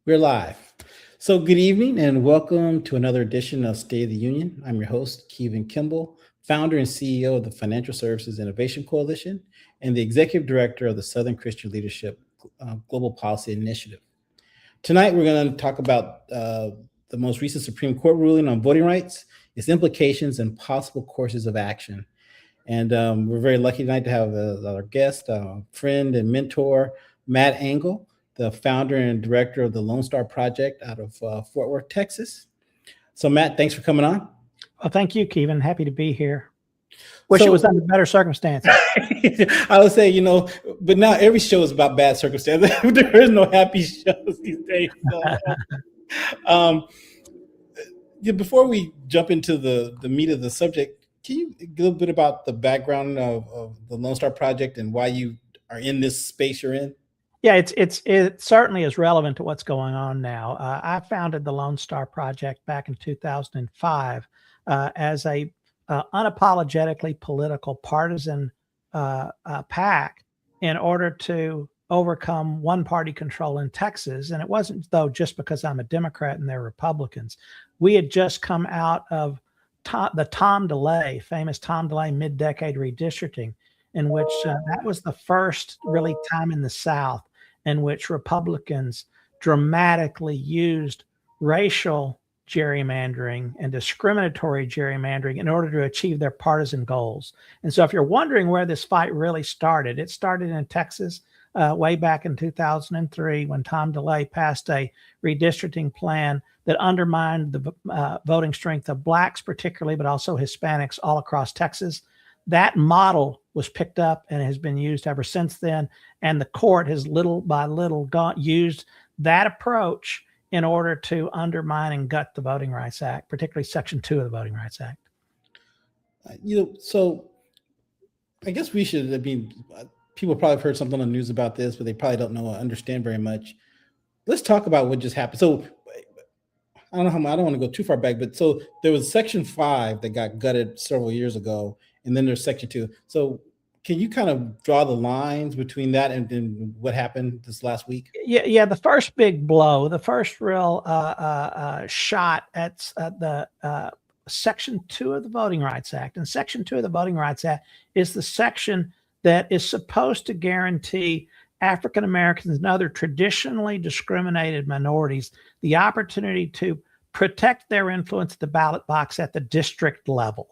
We're live. So, good evening and welcome to another edition of State of the Union. I'm your host, Kimble, founder and CEO of the Financial Services Innovation Coalition and the executive director of the Southern Christian Leadership Global Policy Initiative. Tonight, we're going to talk about the most recent Supreme Court ruling on voting rights, its implications, and possible courses of action. And we're very lucky tonight to have our guest, friend, and mentor, Matt Engel, the founder and director of the Lone Star Project out of Fort Worth, Texas. So, Matt, thanks for coming on. Well, thank you, Kevin. Happy to be here. Wish it was under better circumstances. I would say, but now every show is about bad circumstances. There is no happy shows these days. So, before we jump into the meat of the subject, can you give a little bit about the background of the Lone Star Project and why you are in this space you're in? Yeah, it certainly is relevant to what's going on now. I founded the Lone Star Project back in 2005 as a unapologetically political partisan PAC in order to overcome one-party control in Texas. And it wasn't, though, just because I'm a Democrat and they're Republicans. We had just come out of the famous Tom DeLay mid-decade redistricting, in which that was the first really time in the South in which Republicans dramatically used racial gerrymandering and discriminatory gerrymandering in order to achieve their partisan goals. And so if you're wondering where this fight really started, it started in Texas way back in 2003 when Tom DeLay passed a redistricting plan that undermined the voting strength of Blacks particularly, but also Hispanics all across Texas. That model was picked up and has been used ever since then. And the court has little by little used that approach in order to undermine and gut the Voting Rights Act, particularly Section 2 of the Voting Rights Act. So I guess we should, people probably have heard something on the news about this, but they probably don't know or understand very much. Let's talk about what just happened. So I don't want to go too far back, but so there was Section 5 that got gutted several years ago, and then there's Section 2. So can you kind of draw the lines between that and then what happened this last week? Yeah. The first big blow, the first real shot at the Section 2 of the Voting Rights Act. And Section 2 of the Voting Rights Act is the section that is supposed to guarantee African Americans and other traditionally discriminated minorities the opportunity to protect their influence at the ballot box at the district level,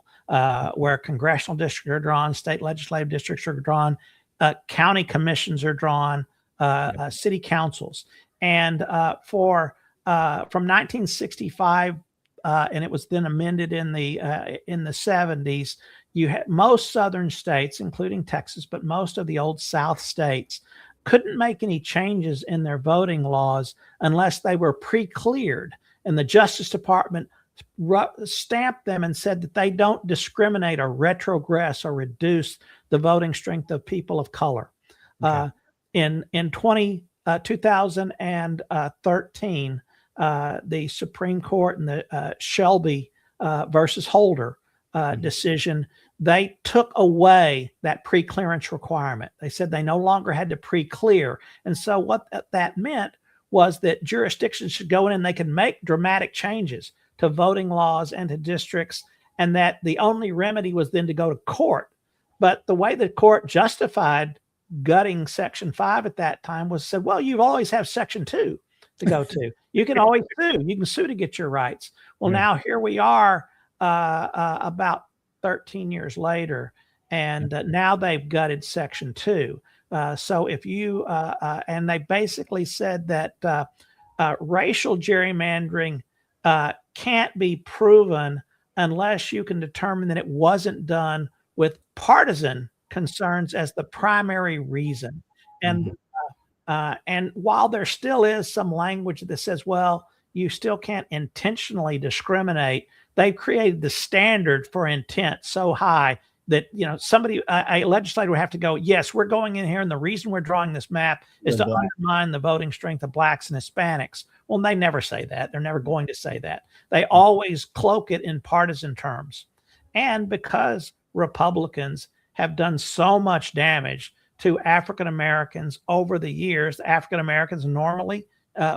where congressional districts are drawn, state legislative districts are drawn, county commissions are drawn, city councils. And from 1965, and it was then amended in the 70s, you had most southern states, including Texas, but most of the old South states couldn't make any changes in their voting laws unless they were pre-cleared. And the Justice Department stamped them and said that they don't discriminate or retrogress or reduce the voting strength of people of color. Okay. In 2013, the Supreme Court in the Shelby versus Holder decision, they took away that pre-clearance requirement. They said they no longer had to pre-clear. And so what that meant was that jurisdictions should go in and they can make dramatic changes to voting laws and to districts, and that the only remedy was then to go to court. But the way the court justified gutting Section 5 at that time was said, well, you always have Section 2 to go to. You can always sue. You can sue to get your rights. Well, now here we are about 13 years later, and now they've gutted Section 2. So if you, and they basically said that racial gerrymandering can't be proven unless you can determine that it wasn't done with partisan concerns as the primary reason. And while there still is some language that says, well, you still can't intentionally discriminate, they've created the standard for intent so high that, a legislator would have to go, yes, we're going in here, and the reason we're drawing this map is to undermine the voting strength of Blacks and Hispanics. Well, they never say that. They're never going to say that. They always cloak it in partisan terms. And because Republicans have done so much damage to African Americans over the years, African Americans normally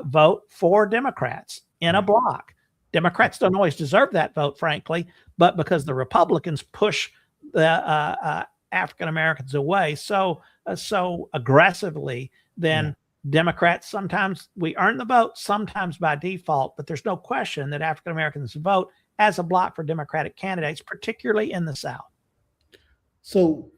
vote for Democrats in a block. Democrats don't always deserve that vote, frankly, but because the Republicans push the African Americans away so aggressively, then Democrats, sometimes we earn the vote, sometimes by default, but there's no question that African Americans vote as a block for Democratic candidates, particularly in the South. So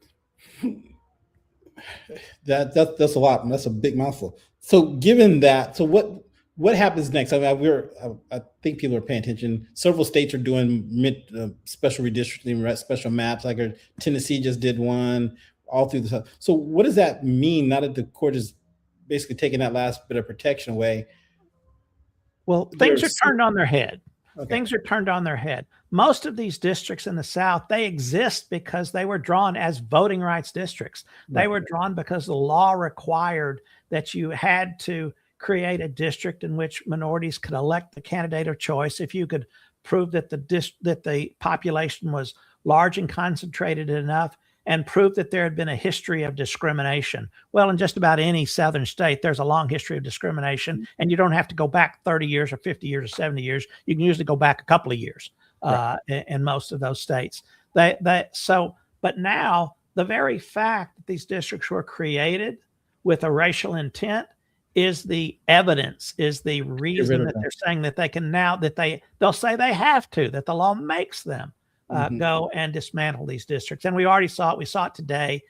that's a lot. That's a big mouthful. So given that, so what happens next? I mean, I think people are paying attention. Several states are doing special redistricting, special maps. Like Tennessee just did one all through the South. So what does that mean now that the court is basically taking that last bit of protection away? Well, things are turned on their head. Okay. Things are turned on their head. Most of these districts in the South, they exist because they were drawn as voting rights districts. They were drawn because the law required that you had to create a district in which minorities could elect the candidate of choice if you could prove that the population was large and concentrated enough, and prove that there had been a history of discrimination. Well, in just about any Southern state, there's a long history of discrimination, and you don't have to go back 30 years or 50 years or 70 years. You can usually go back a couple of years in most of those states. But now the very fact that these districts were created with a racial intent is the evidence, is the reason that they're saying that they can now, that they'll say they have to, that the law makes them go and dismantle these districts. And we already saw it. We saw it today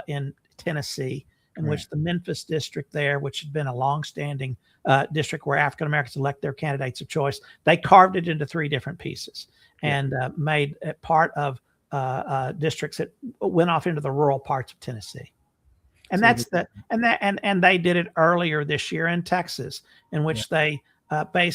in Tennessee, in which the Memphis district there, which had been a longstanding district where African Americans elect their candidates of choice, they carved it into 3 different pieces and made it part of districts that went off into the rural parts of Tennessee. And and they did it earlier this year in Texas, in which they they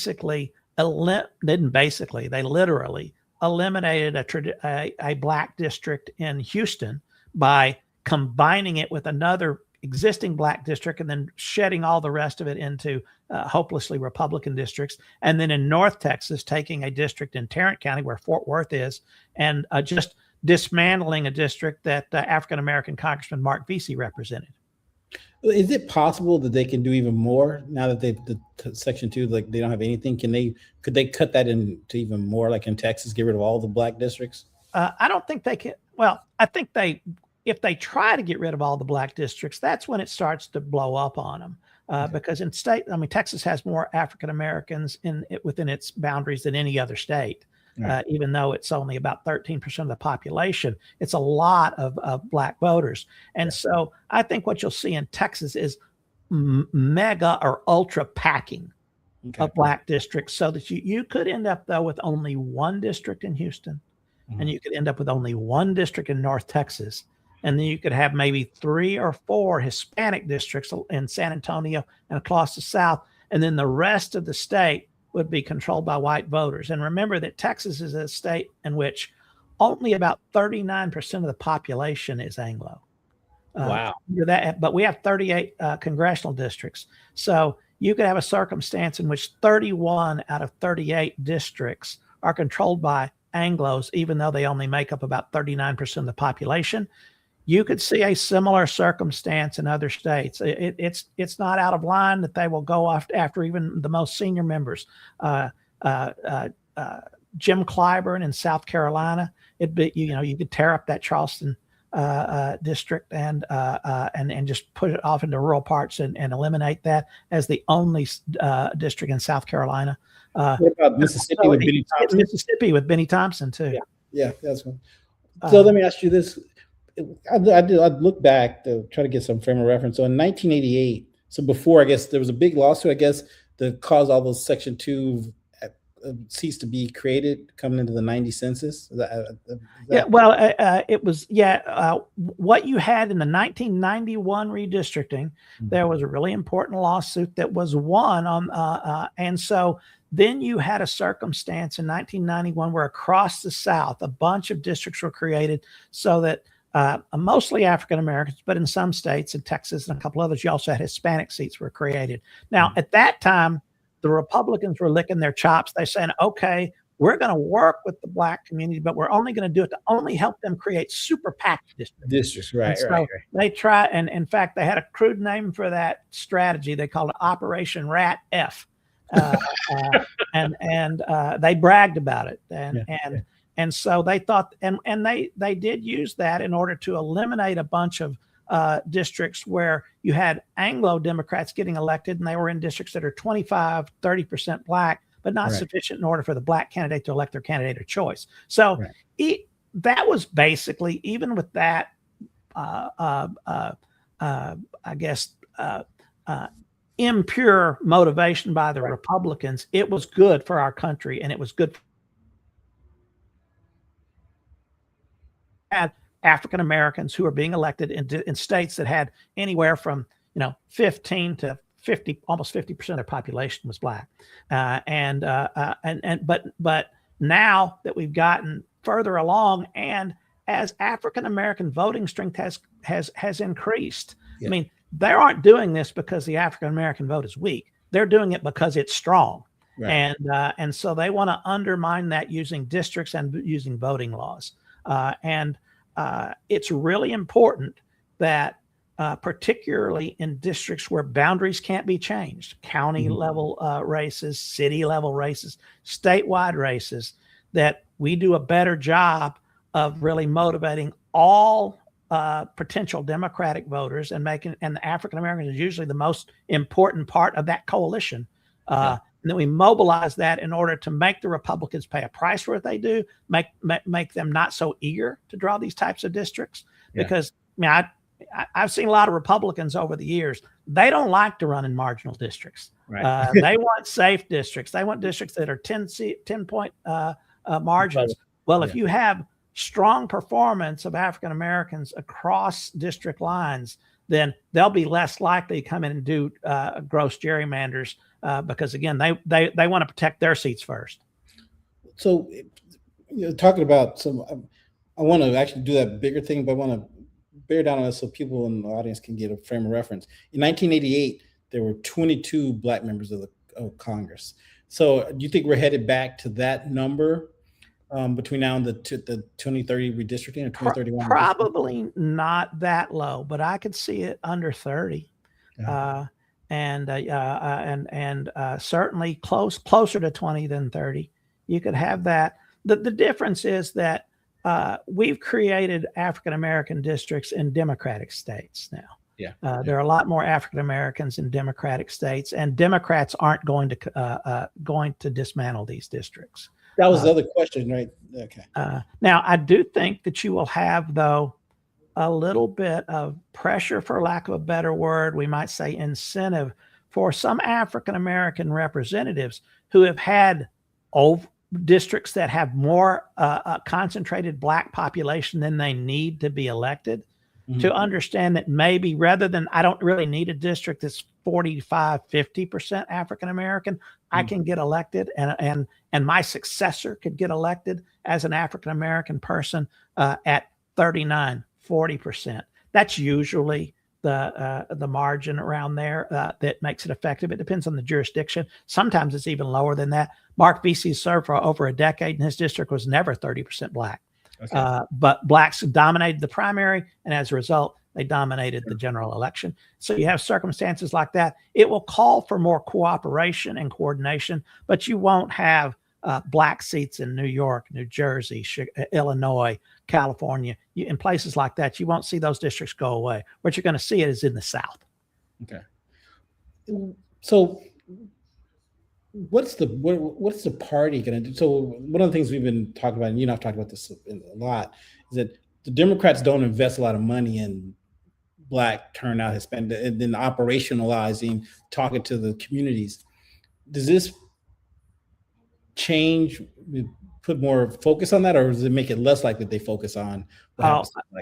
literally eliminated a black district in Houston by combining it with another existing black district and then shedding all the rest of it into hopelessly Republican districts. And then in North Texas, taking a district in Tarrant County where Fort Worth is and just dismantling a district that African-American Congressman Mark Vesey represented. Is it possible that they can do even more now that the Section 2, like they don't have anything? Could they cut that into even more, like in Texas, get rid of all the black districts? I don't think they can. Well, I think if they try to get rid of all the black districts, that's when it starts to blow up on them. Because Texas has more African Americans within its boundaries than any other state. Even though it's only about 13% of the population, it's a lot of black voters. And so I think what you'll see in Texas is mega or ultra packing of black districts, so that you could end up, though, with only 1 district in Houston, and you could end up with only 1 district in North Texas. And then you could have maybe 3 or 4 Hispanic districts in San Antonio and across the South. And then the rest of the state would be controlled by white voters. And remember that Texas is a state in which only about 39% of the population is Anglo. Wow. But we have 38 congressional districts. So you could have a circumstance in which 31 out of 38 districts are controlled by Anglos, even though they only make up about 39% of the population. You could see a similar circumstance in other states. It's not out of line that they will go after even the most senior members. Jim Clyburn in South Carolina, you could tear up that Charleston district and just put it off into rural parts and eliminate that as the only district in South Carolina. What about Mississippi with Benny Thompson? Mississippi with Benny Thompson too. Yeah, that's one. So let me ask you this. I'd look back to try to get some frame of reference. So in 1988, so before, I guess, there was a big lawsuit, I guess, that caused all those Section 2 seats to be created coming into the 90 census. It was, what you had in the 1991 redistricting, there was a really important lawsuit that was won on, and so then you had a circumstance in 1991 where across the South, a bunch of districts were created so that mostly African Americans, but in some states, in Texas and a couple others, you also had Hispanic seats were created. Now, at that time, the Republicans were licking their chops. They're saying, okay, we're going to work with the Black community, but we're only going to do it to only help them create super PAC districts. Districts, right, And so right. they try, and in fact, they had a crude name for that strategy. They called it Operation Rat F. And they bragged about it. And so they thought, and they did use that in order to eliminate a bunch of districts where you had Anglo Democrats getting elected, and they were in districts that are 25, 30% Black, but not sufficient in order for the Black candidate to elect their candidate of choice. So that was basically, even with that, I guess, impure motivation by the Republicans, it was good for our country, and it was good for African Americans who are being elected in states that had anywhere from 15 to 50, almost 50% of their population was Black, but now that we've gotten further along, and as African American voting strength has increased, I mean, they aren't doing this because the African American vote is weak. They're doing it because it's strong, and so they want to undermine that using districts and using voting laws. It's really important that, particularly in districts where boundaries can't be changed, county level races, city level races, statewide races, that we do a better job of really motivating all potential Democratic voters and the African Americans is usually the most important part of that coalition. And then we mobilize that in order to make the Republicans pay a price for what they do, make them not so eager to draw these types of districts. Because I've seen a lot of Republicans over the years. They don't like to run in marginal districts. They want safe districts. They want districts that are 10-point margins. Well, if you have strong performance of African Americans across district lines, then they'll be less likely to come in and do gross gerrymanders because, again, they want to protect their seats first. So, talking about I want to actually do that bigger thing, but I want to bear down on it so people in the audience can get a frame of reference. In 1988, there were 22 Black members of Congress. So, do you think we're headed back to that number between now and the 2030 redistricting or 2031? Probably not that low, but I could see it under 30, and certainly closer to 20 than 30. You could have that. The difference is that we've created African American districts in Democratic states now. There are a lot more African Americans in Democratic states, and Democrats aren't going to dismantle these districts. That was the other question, right? Okay. Now, I do think that you will have, though, a little bit of pressure, for lack of a better word, we might say incentive, for some African American representatives who have had districts that have more concentrated Black population than they need to be elected, to understand that maybe rather than, I don't really need a district that's 45, 50% African American, I can get elected, and my successor could get elected as an African American person at 39, 40%. That's usually the margin around there that makes it effective. It depends on the jurisdiction. Sometimes it's even lower than that. Mark Vesey served for over a decade, and his district was never 30% Black. But Blacks dominated the primary, and as a result, they dominated the general election. So you have circumstances like that. It will call for more cooperation and coordination, but you won't have Black seats in New York, New Jersey, Illinois, California. In places like that, you won't see those districts go away. What you're going to see is in the South. Okay. So what's the party going to do? So one of the things we've been talking about, and you and I've talked about this a lot, is that the Democrats don't invest a lot of money in Black turnout, Hispanic, and then operationalizing, talking to the communities. Does this change, put more focus on that, or does it make it less likely they focus on?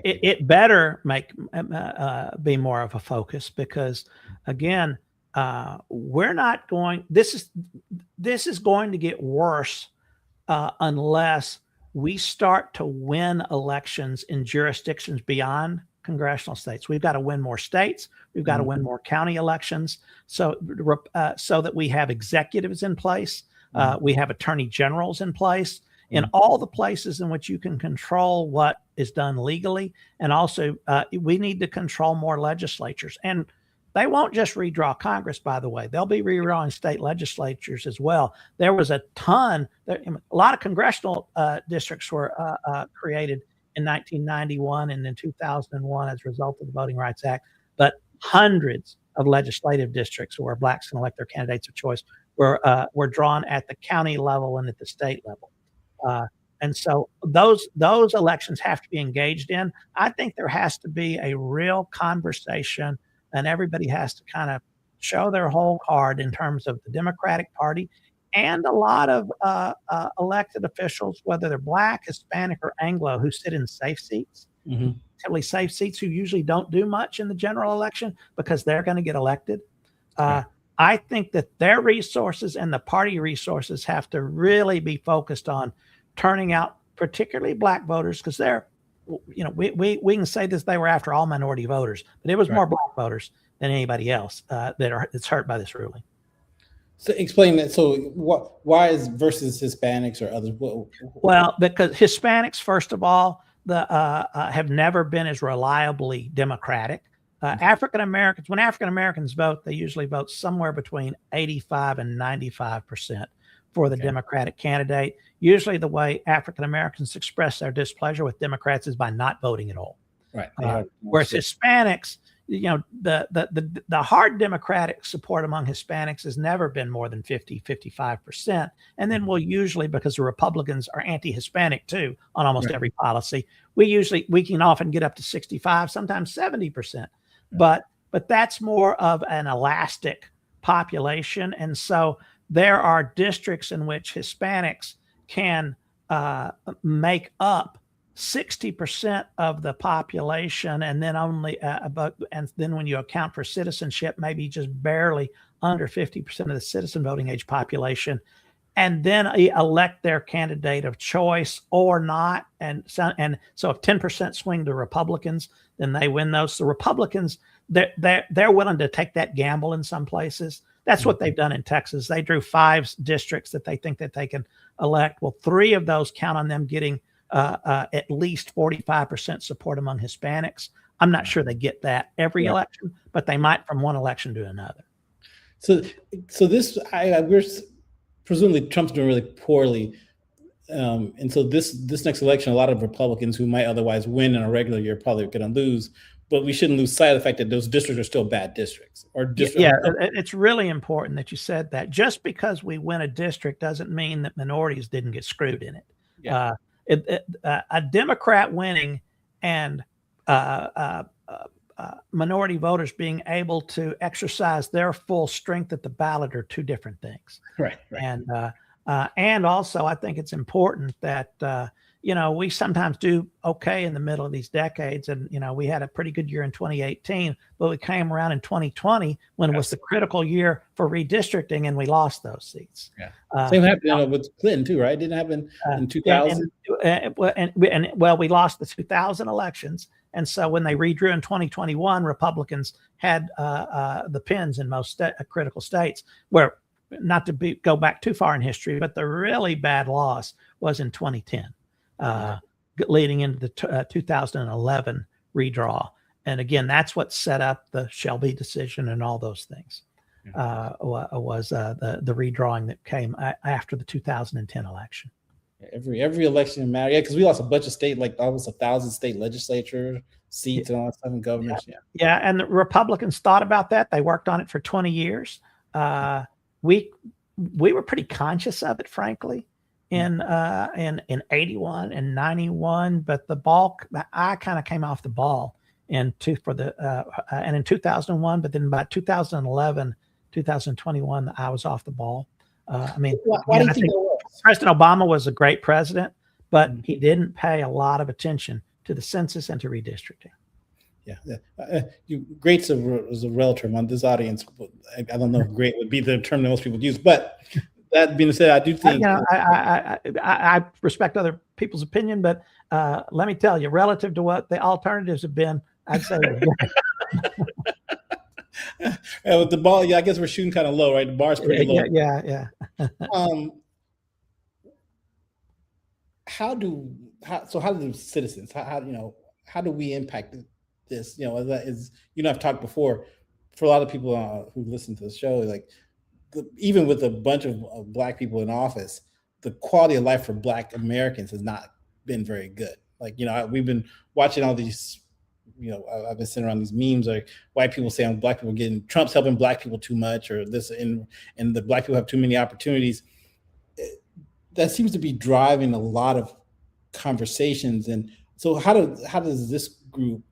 It better be more of a focus, because again, we're not going. This is going to get worse unless we start to win elections in jurisdictions beyond congressional states. We've got to win more states. We've got to win more county elections, so that we have executives in place. We have attorney generals in place in Mhm. all the places in which you can control what is done legally. And also, we need to control more legislatures. And they won't just redraw Congress, by the way. They'll be redrawing state legislatures as well. There was a lot of congressional districts were created in 1991 and in 2001 as a result of the Voting Rights Act. But hundreds of legislative districts where blacks can elect their candidates of choice were drawn at the county level and at the state level. And so those elections have to be engaged in. I think there has to be a real conversation, and everybody has to kind of show their whole card in terms of the Democratic Party and a lot of elected officials, whether they're black, Hispanic, or Anglo, who sit in safe seats, Mhm. relatively safe seats, who usually don't do much in the general election because they're going to get elected. Uh, Right. I think that their resources and the party resources have to really be focused on turning out particularly black voters, because they're, we can say this, they were after all minority voters, but it was Right. more black voters than anybody else that's hurt by this ruling. So explain that. So why is versus Hispanics or others? Well, because Hispanics, first of all, have never been as reliably Democratic. African Americans, when African Americans vote, they usually vote somewhere between 85 and 95% for the Democratic candidate. Usually the way African Americans express their displeasure with Democrats is by not voting at all. Right. Whereas Hispanics, the hard Democratic support among Hispanics has never been more than 50-55%. And then we'll usually, because the Republicans are anti-Hispanic too on almost every policy, we can often get up to 65, sometimes 70%. But that's more of an elastic population. And so there are districts in which Hispanics can make up 60% of the population, and then only and then when you account for citizenship, maybe just barely under 50% of the citizen voting age population, and then elect their candidate of choice or not. And so if 10% swing to Republicans, then they win those. The Republicans, they're willing to take that gamble in some places. That's what they've done in Texas. They drew 5 districts that they think that they can elect. Well, 3 of those count on them getting at least 45% support among Hispanics. I'm not sure they get that every election, but they might from one election to another. So this, we're presumably Trump's doing really poorly, and so this next election, a lot of Republicans who might otherwise win in a regular year probably going to lose. But we shouldn't lose sight of the fact that those districts are still bad districts. It's really important that you said that. Just because we win a district doesn't mean that minorities didn't get screwed in it. Yeah. A Democrat winning and minority voters being able to exercise their full strength at the ballot are 2 different things. Right. And also, I think it's important that we sometimes do okay in the middle of these decades, and we had a pretty good year in 2018, but we came around in 2020 when it was the critical year for redistricting, and we lost those seats. Same happened with Clinton too, right? It didn't happen in 2000. We lost the 2000 elections, and so when they redrew in 2021, Republicans had the pins in most critical states. Where, not to go back too far in history, but the really bad loss was in 2010. Leading into the 2011 redraw. And again, that's what set up the Shelby decision and all those things. Was the redrawing that came after the 2010 election. Every election matters. Yeah, because we lost a bunch of state, like almost 1,000 state legislature seats and all that stuff in government. Yeah, and the Republicans thought about that. They worked on it for 20 years. We were pretty conscious of it, frankly, in 81 and 91, but I kind of came off the ball and in 2001, but then by 2011, 2021, I was off the ball. Why do you think that was? President Obama was a great president, but he didn't pay a lot of attention to the census and to redistricting. Great's a relative on this audience. I don't know if great would be the term that most people use, but that being said, I do think I respect other people's opinion, but let me tell you, relative to what the alternatives have been, I'd say. With the ball, I guess we're shooting kind of low, right? The bar's pretty low. Yeah. how do citizens, how do we impact this? That is, I've talked before, for a lot of people who listen to the show, like even with a bunch of black people in office, the quality of life for black Americans has not been very good. Like, we've been watching all these, I've been sitting around these memes like white people saying black people getting Trump's helping black people too much, or this, and the black people have too many opportunities. That seems to be driving a lot of conversations. And so how does this group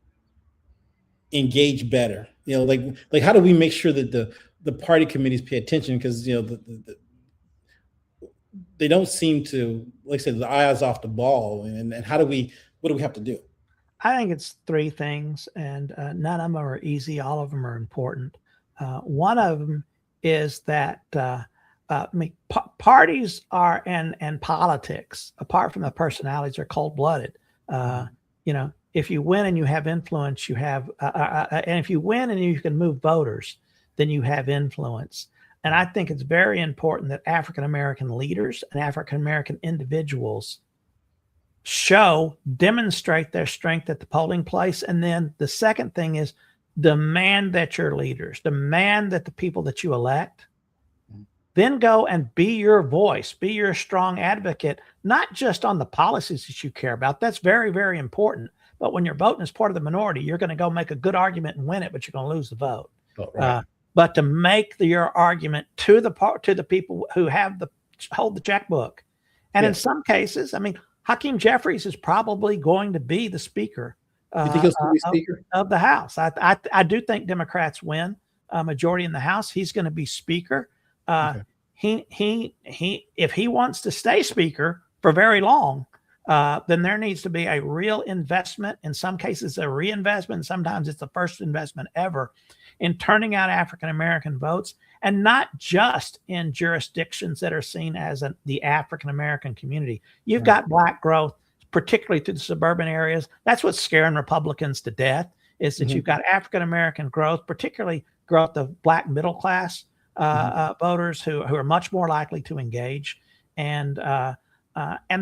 engage better? Like how do we make sure that the party committees pay attention? Because they don't seem to, like I said, the eyes off the ball. And what do we have to do? I think it's three things, and none of them are easy. All of them are important. One of them is that parties are and politics, apart from the personalities, are cold blooded. If you win and you have influence, you have, and if you win and you can move voters, then you have influence. And I think it's very important that African American leaders and African American individuals demonstrate their strength at the polling place. And then the second thing is demand that your leaders, demand that the people that you elect, then go and be your voice, be your strong advocate, not just on the policies that you care about. That's very, very important. But when you're voting as part of the minority, you're going to go make a good argument and win it, but you're going to lose the vote. Oh, right. But to make your argument to the people who hold the checkbook. And in some cases, I mean, Hakeem Jeffries is probably going to be the speaker. You think he'll still be speaker of the House? I do think Democrats win a majority in the House. He's going to be speaker. Okay. He if he wants to stay speaker for very long, then there needs to be a real investment. In some cases, a reinvestment. Sometimes it's the first investment ever in turning out African American votes, and not just in jurisdictions that are seen as the African American community. You've got black growth, particularly through the suburban areas. That's what's scaring Republicans to death, is that you've got African American growth, particularly growth of black middle class voters who are much more likely to engage. And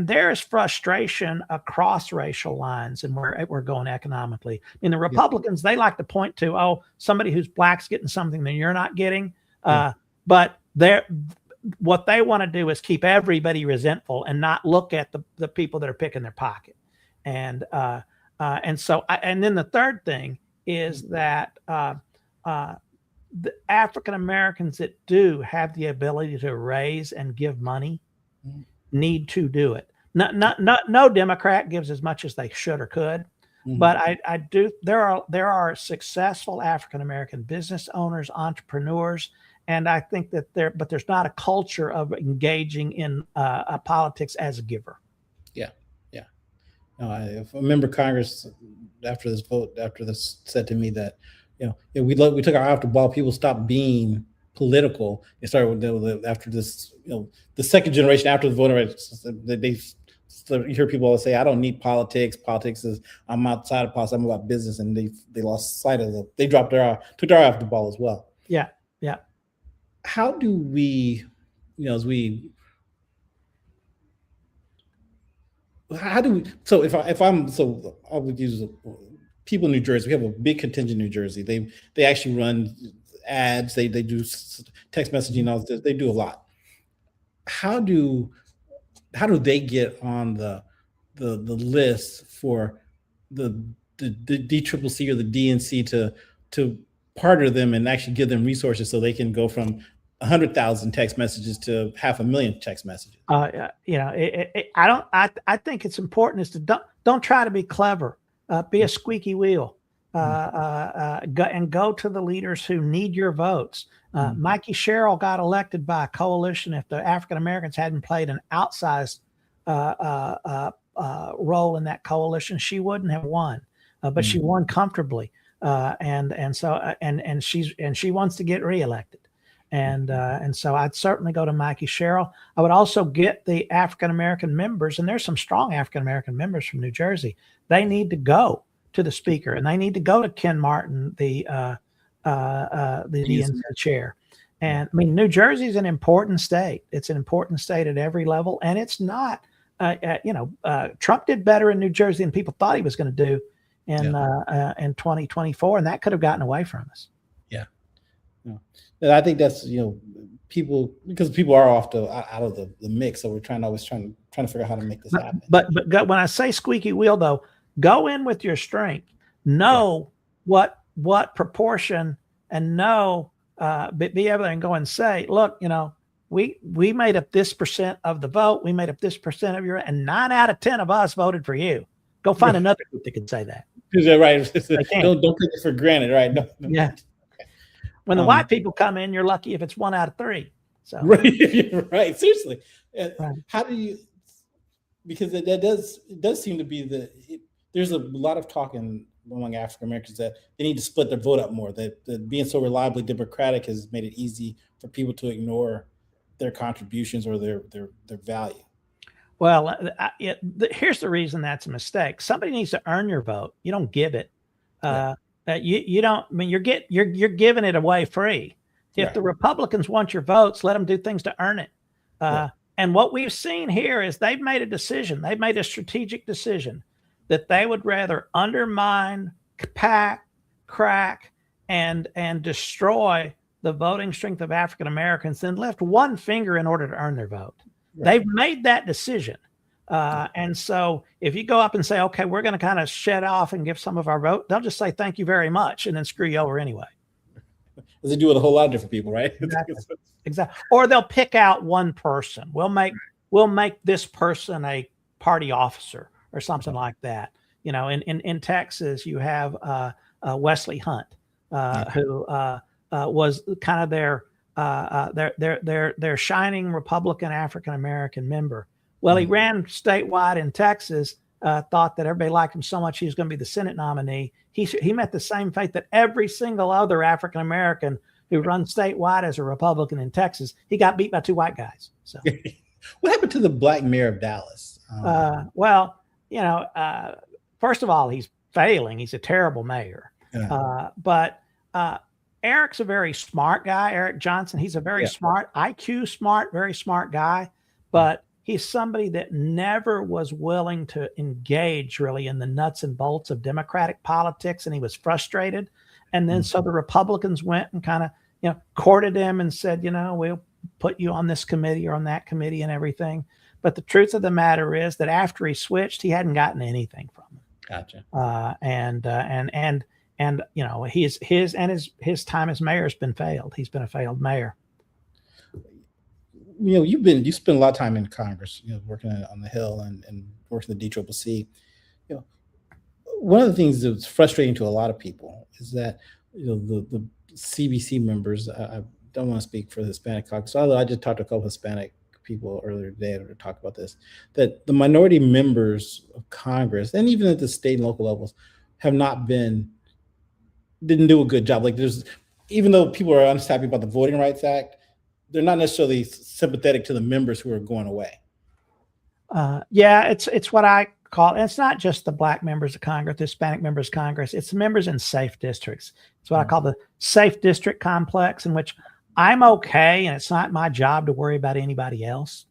there is frustration across racial lines and where we're going economically. I mean, the Republicans, they like to point to, somebody who's black's getting something that you're not getting. But what they want to do is keep everybody resentful and not look at the people that are picking their pocket. And then the third thing is that the African Americans that do have the ability to raise and give money need to do it. No Democrat gives as much as they should or could, but I do. There are successful African American business owners, entrepreneurs, and I think that there's not a culture of engaging in politics as a giver. Yeah. No, I remember Congress after this said to me that we took our eye off the ball. People stopped being political. It started with after this, the second generation after the voter rights. You hear people always say, "I don't need politics. Politics is I'm outside of politics. I'm about business," and they lost sight of they took their eye off the ball as well. Yeah. How do we, So I would use people in New Jersey. We have a big contingent in New Jersey. They actually run ads. They do text messaging. All this. They do a lot. How do they get on the list for the DCCC or the DNC to partner them and actually give them resources so they can go from 100,000 text messages to 500,000 text messages? I think it's important is to don't try to be clever. Be a squeaky wheel. Go to the leaders who need your votes. Mikey Sherrill got elected by a coalition. If the African Americans hadn't played an outsized role in that coalition, she wouldn't have won. But she won comfortably, and she wants to get reelected. And so I'd certainly go to Mikey Sherrill. I would also get the African American members, and there's some strong African American members from New Jersey. They need to go to the speaker, and they need to go to Ken Martin, the DNC chair. And I mean, New Jersey is an important state. It's an important state at every level, and it's not Trump did better in New Jersey than people thought he was going to do in 2024, and that could have gotten away from us. Yeah. And I think that's, people, because people are out of the mix. So we're trying to figure out how to make this happen. But when I say squeaky wheel, though, go in with your strength, know what proportion, and know, be able to go and say, look, we made up this percent of the vote. We made up this percent of and 9 out of 10 of us voted for you. Go find another group that can say that. Right. Don't take it for granted. Right. No. Yeah. When the white people come in, you're lucky if it's 1 out of 3. So right. Seriously. Right. How do you, because it does seem to be there's a lot of talk among African Americans that they need to split their vote up more, that being so reliably Democratic has made it easy for people to ignore their contributions or their value. Well, here's the reason that's a mistake. Somebody needs to earn your vote. You don't give it. You don't. I mean, you're giving it away free. If the Republicans want your votes, let them do things to earn it. And what we've seen here is they've made a decision. They've made a strategic decision that they would rather undermine, pack, crack, and destroy the voting strength of African Americans than lift one finger in order to earn their vote. Right. They've made that decision. And so if you go up and say, okay, we're going to kind of shed off and give some of our vote, they'll just say, thank you very much, and then screw you over anyway. As they do with a whole lot of different people, right? Exactly. Or they'll pick out one person. We'll make this person a party officer or something like that. In Texas, you have Wesley Hunt, who was kind of their shining Republican African American member. Well, he ran statewide in Texas, thought that everybody liked him so much he was going to be the Senate nominee. He met the same fate that every single other African American who runs statewide as a Republican in Texas. He got beat by 2 white guys. So, what happened to the black mayor of Dallas? First of all, he's failing. He's a terrible mayor. But Eric's a very smart guy. Eric Johnson. He's a very smart, IQ smart, very smart guy. But he's somebody that never was willing to engage really in the nuts and bolts of Democratic politics, and he was frustrated. And then so the Republicans went and kind of, courted him and said, we'll put you on this committee or on that committee and everything. But the truth of the matter is that after he switched, he hadn't gotten anything from them. Gotcha. His time as mayor has been failed. He's been a failed mayor. You spent a lot of time in Congress, working on the Hill and working the DCCC. One of the things that's frustrating to a lot of people is that the CBC members. I don't want to speak for the Hispanic caucus, although I just talked to a couple of Hispanic people earlier today to talk about this. That the minority members of Congress, and even at the state and local levels, didn't do a good job. Like even though people are unhappy about the Voting Rights Act, they're not necessarily sympathetic to the members who are going away. It's what I call, and it's not just the black members of Congress, the Hispanic members of Congress, it's members in safe districts. It's what I call the safe district complex, in which I'm okay, and it's not my job to worry about anybody else.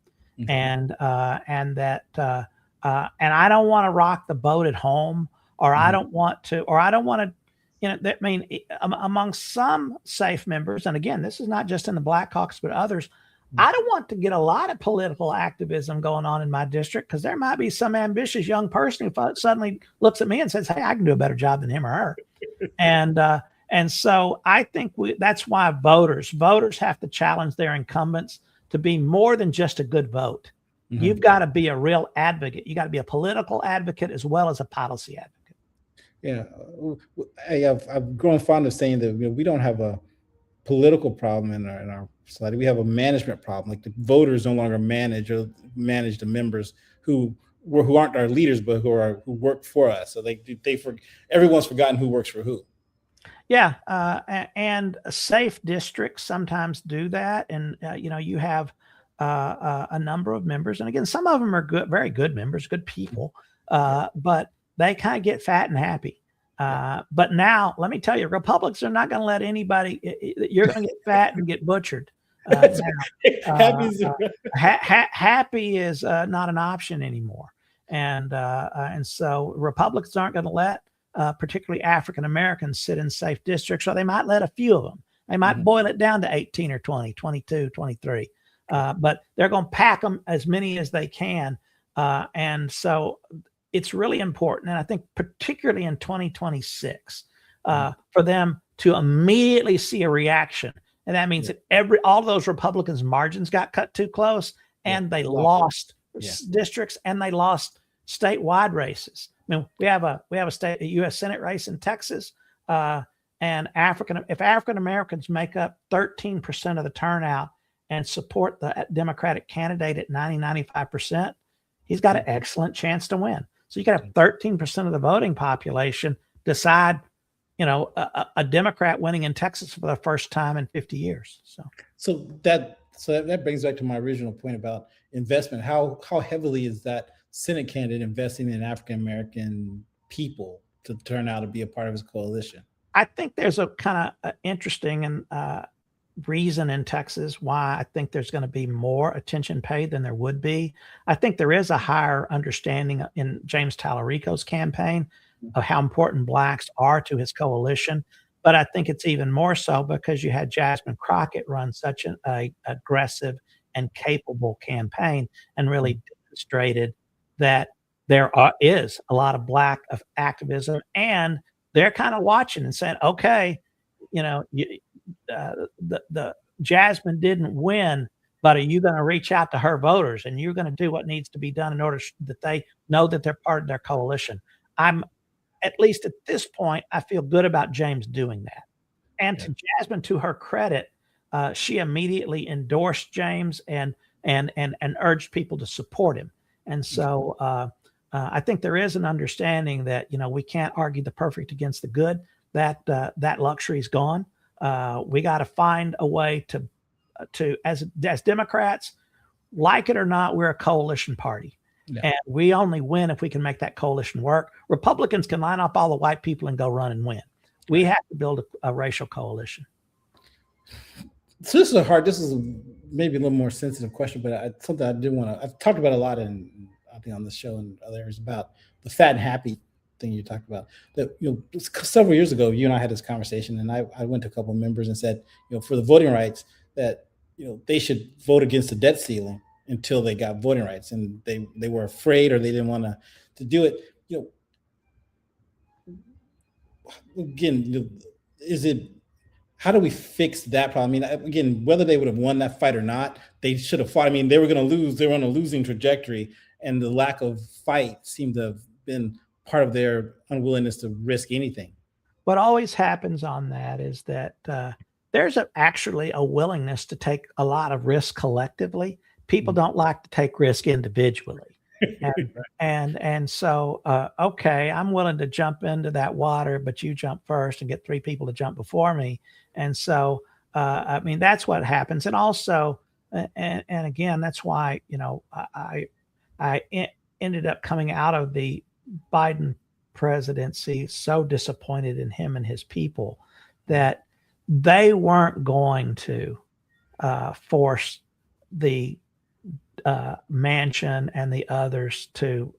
And I don't want to rock the boat at home, or I don't want to, among some safe members, and again, this is not just in the Black Caucus, but others, I don't want to get a lot of political activism going on in my district, because there might be some ambitious young person who suddenly looks at me and says, hey, I can do a better job than him or her. And so I think that's why voters have to challenge their incumbents to be more than just a good vote. You've got to be a real advocate. You got to be a political advocate as well as a policy advocate. Yeah, I've grown fond of saying that we don't have a political problem in our society. We have a management problem. Like the voters no longer manage the members who aren't our leaders, but who work for us. So everyone's forgotten who works for who. Yeah, and safe districts sometimes do that, and you have a number of members, and again, some of them are good, very good members, good people, but they kind of get fat and happy. But now, let me tell you, Republicans are not going to let anybody. You're going to get fat and get butchered. Happy is Happy is not an option anymore, and so Republicans aren't going to let particularly African Americans sit in safe districts, or they might let a few of them. They might boil it down to 18 or 20, 22, 23, but they're going to pack them as many as they can, and so it's really important, and I think particularly in 2026, for them to immediately see a reaction. And that means that all those Republicans' margins got cut too close, and they lost districts, and they lost statewide races. I mean, we have a U.S. Senate race in Texas, and if African Americans make up 13% of the turnout and support the Democratic candidate at 95%, he's got an excellent chance to win. So you got to have 13% of the voting population decide, a Democrat winning in Texas for the first time in 50 years. So that brings back to my original point about investment. How heavily is that Senate candidate investing in African American people to turn out to be a part of his coalition? I think there's a kind of interesting reason in Texas why I think there's going to be more attention paid than there would be. I think there is a higher understanding in James Tallarico's campaign of how important blacks are to his coalition. But I think it's even more so because you had Jasmine Crockett run such an aggressive and capable campaign and really demonstrated that there is a lot of black activism, and they're kind of watching and saying, okay, the Jasmine didn't win, but are you going to reach out to her voters and you're going to do what needs to be done in order that they know that they're part of their coalition? At least at this point, I feel good about James doing that. And to Jasmine, to her credit, she immediately endorsed James and urged people to support him. And so I think there is an understanding that, we can't argue the perfect against the good. That luxury is gone. We got to find a way to as Democrats, like it or not, we're a coalition party. Yeah. And we only win if we can make that coalition work. Republicans can line up all the white people and go run and win. We have to build a racial coalition. So this is maybe a little more sensitive question, but something I did want to, I've talked about a lot I think on the show and other areas about the fat and happy thing you talked about. That, several years ago, you and I had this conversation, and I went to a couple of members and said, for the voting rights, that, they should vote against the debt ceiling until they got voting rights, and they were afraid, or they didn't want to do it. Again, how do we fix that problem? I mean, again, whether they would have won that fight or not, they should have fought. I mean, they were going to lose. They were on a losing trajectory, and the lack of fight seemed to have been part of their unwillingness to risk anything. What always happens on that is that there's actually a willingness to take a lot of risk collectively. People don't like to take risk individually. And so, okay, I'm willing to jump into that water, but you jump first and get 3 people to jump before me. And so, I mean, that's what happens. And also, and again, that's why, I ended up coming out of the Biden presidency so disappointed in him and his people that they weren't going to force the Manchin and the others to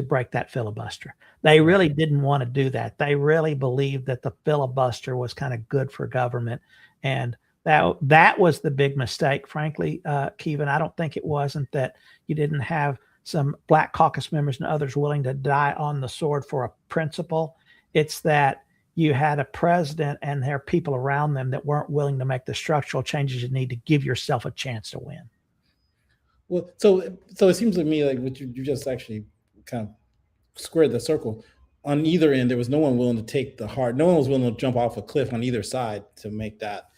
break that filibuster. They really didn't want to do that. They really believed that the filibuster was kind of good for government, and that was the big mistake, frankly, Kevin. I don't think it wasn't that you didn't have some Black Caucus members and others willing to die on the sword for a principle. It's that you had a president and there are people around them that weren't willing to make the structural changes you need to give yourself a chance to win. Well, so it seems to me like what you just actually kind of squared the circle. On either end, there was no one willing to take no one was willing to jump off a cliff on either side to make that.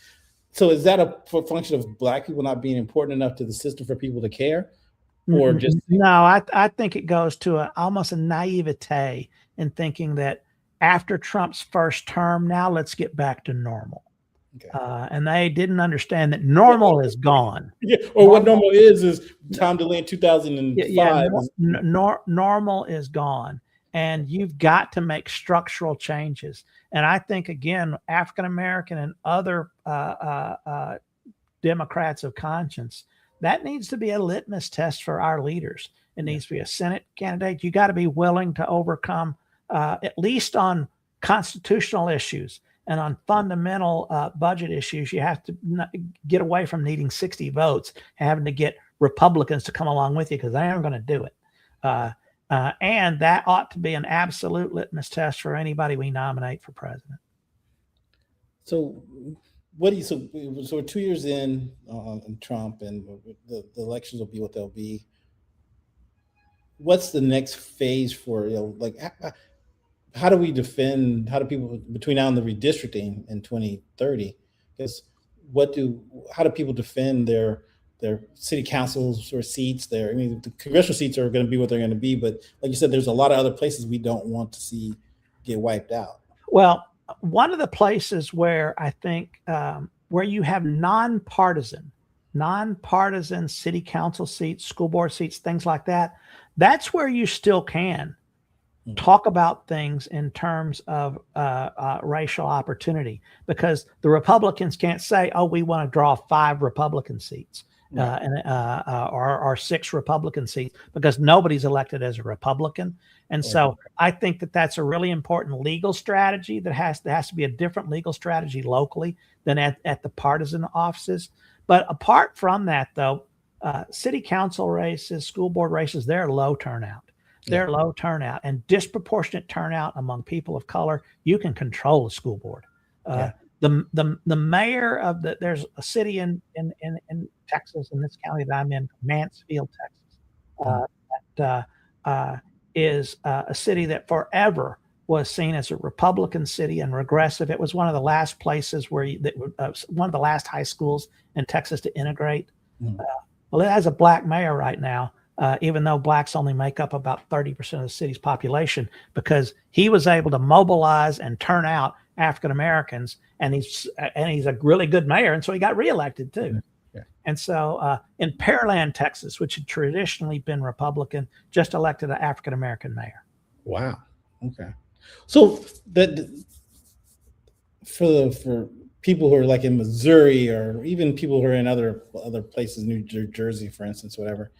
So is that a function of Black people not being important enough to the system for people to care? Or just no, I think it goes to almost a naivete in thinking that after Trump's first term, now let's get back to normal. Okay. And they didn't understand that normal is gone. Yeah, or what normal is Tom DeLay in 2005. Yeah, normal is gone. And you've got to make structural changes. And I think, again, African-American and other Democrats of conscience. That needs to be a litmus test for our leaders. It needs to be a Senate candidate. You got to be willing to overcome, at least on constitutional issues and on fundamental budget issues. You have to get away from needing 60 votes, having to get Republicans to come along with you, because they aren't going to do it. And that ought to be an absolute litmus test for anybody we nominate for president. So, what do you so we're 2 years in on Trump, and the elections will be what they'll be. What's the next phase for, like, how do we defend? How do people between now and the redistricting in 2030? Because how do people defend their city councils or seats there? I mean, the congressional seats are going to be what they're going to be, but like you said, there's a lot of other places we don't want to see get wiped out. Well, one of the places where I think where you have nonpartisan city council seats, school board seats, things like that, that's where you still can talk about things in terms of racial opportunity, because the Republicans can't say, "Oh, we want to draw 5 Republican seats." Or 6 Republican seats, because nobody's elected as a Republican. And so I think that that's a really important legal strategy there has to be a different legal strategy locally than at the partisan offices. But apart from that, though, city council races, school board races, they're low turnout. They're low turnout and disproportionate turnout among people of color. You can control the school board. The mayor of there's a city in Texas, in this county that I'm in, Mansfield, Texas, that is a city that forever was seen as a Republican city and regressive. It was one of the last places where one of the last high schools in Texas to integrate. Well, it has a black mayor right now, even though blacks only make up about 30% of the city's population, because he was able to mobilize and turn out African Americans, and he's a really good mayor, and so he got reelected too. And so in Pearland, Texas, which had traditionally been Republican, just elected an African American mayor. Wow. Okay. So that for people who are like in Missouri, or even people who are in other places, New Jersey, for instance, whatever,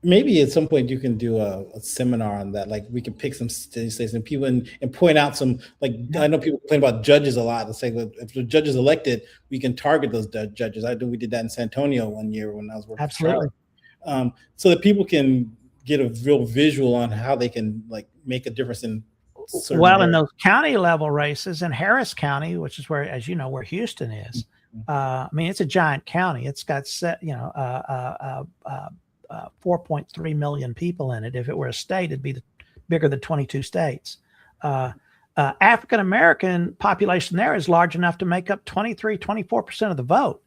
maybe at some point you can do a seminar on that. Like, we can pick some states and people and point out some, like, I know people complain about judges a lot and say, well, if the judge is elected, we can target those judges. We did that in San Antonio one year when I was working. Absolutely. So that people can get a real visual on how they can, like, make a difference in certain areas. In those county level races in Harris County, which is where, as you know, where Houston is, I mean, it's a giant county. It's got 4.3 million people in it. If it were a state, it'd be bigger than 22 states. African American population there is large enough to make up 24% of the vote.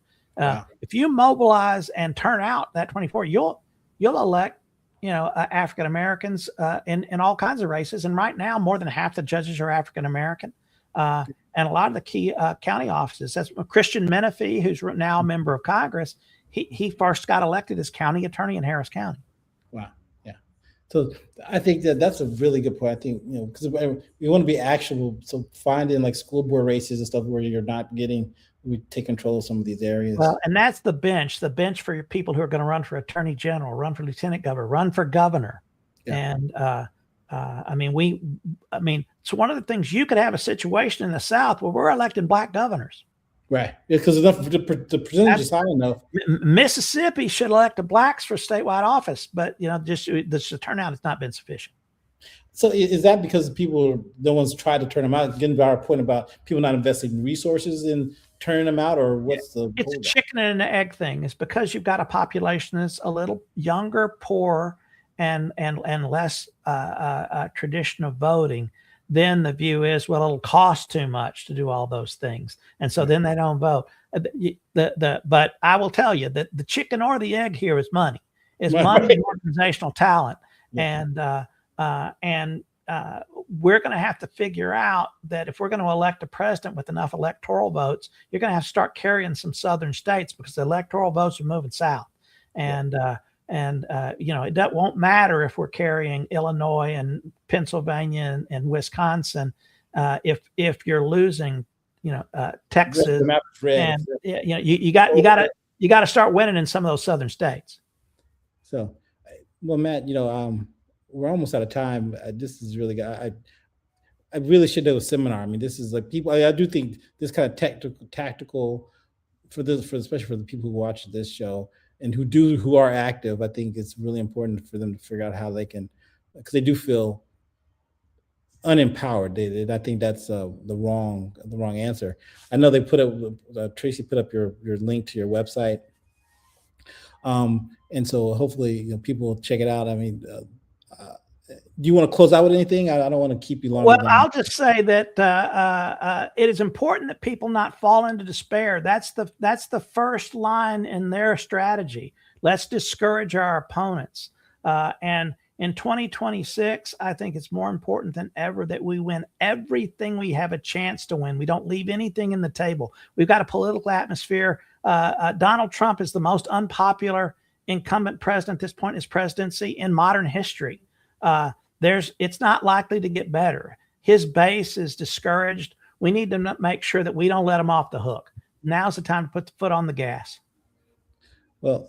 If you mobilize and turn out that 24, you'll elect African Americans in all kinds of races. And right now, more than half the judges are African American. And a lot of the key county offices. That's Christian Menifee, who's now a member of Congress. He first got elected as county attorney in Harris County. Wow. Yeah. So I think that's a really good point. I think, because we want to be actionable. So finding like school board races and stuff where you're not we take control of some of these areas. Well, and that's the bench for your people who are going to run for attorney general, run for lieutenant governor, run for governor. Yeah. And so one of the things, you could have a situation in the South where we're electing black governors. Right. Because the percentage is high enough. Mississippi should elect the blacks for statewide office, but just the turnout has not been sufficient. So is that because no one's tried to turn them out? Getting to our point about people not investing resources in turning them out, or what's it's a chicken and an egg thing. It's because you've got a population that's a little younger, poorer, and less tradition of voting. Then the view is, well, it'll cost too much to do all those things, and so then they don't vote. But I will tell you that the chicken or the egg here is money. It's money and organizational talent, and we're going to have to figure out that if we're going to elect a president with enough electoral votes, you're going to have to start carrying some southern states, because the electoral votes are moving south, and it won't matter if we're carrying Illinois and Pennsylvania and Wisconsin if you're losing Texas, The map is red. and you got to start winning in some of those southern states. So, well, Matt, we're almost out of time. This is really good. I really should do a seminar. I mean, this is like people. I do think this kind of tactical for especially for the people who watch this show and who are active. I think it's really important for them to figure out how they can, because they do feel unempowered. I think that's the wrong answer. I know they put up Tracy put up your link to your website, and so hopefully people will check it out. I mean. Do you want to close out with anything? I don't want to keep you longer. Well, I'll just say that it is important that people not fall into despair. That's the first line in their strategy. Let's discourage our opponents. And in 2026, I think it's more important than ever that we win everything we have a chance to win. We don't leave anything in the table. We've got a political atmosphere. Donald Trump is the most unpopular incumbent president at this point in his presidency in modern history. It's not likely to get better. His base is discouraged. We need to make sure that we don't let him off the hook. Now's the time to put the foot on the gas. Well,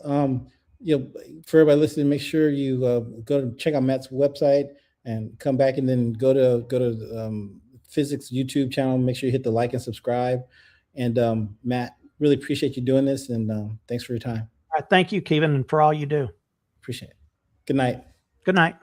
for everybody listening, make sure you go to check out Matt's website and come back, and then go to Physics YouTube channel. Make sure you hit the like and subscribe. And Matt, really appreciate you doing this, and thanks for your time. All right, thank you, Kevin, and for all you do. Appreciate it. Good night. Good night.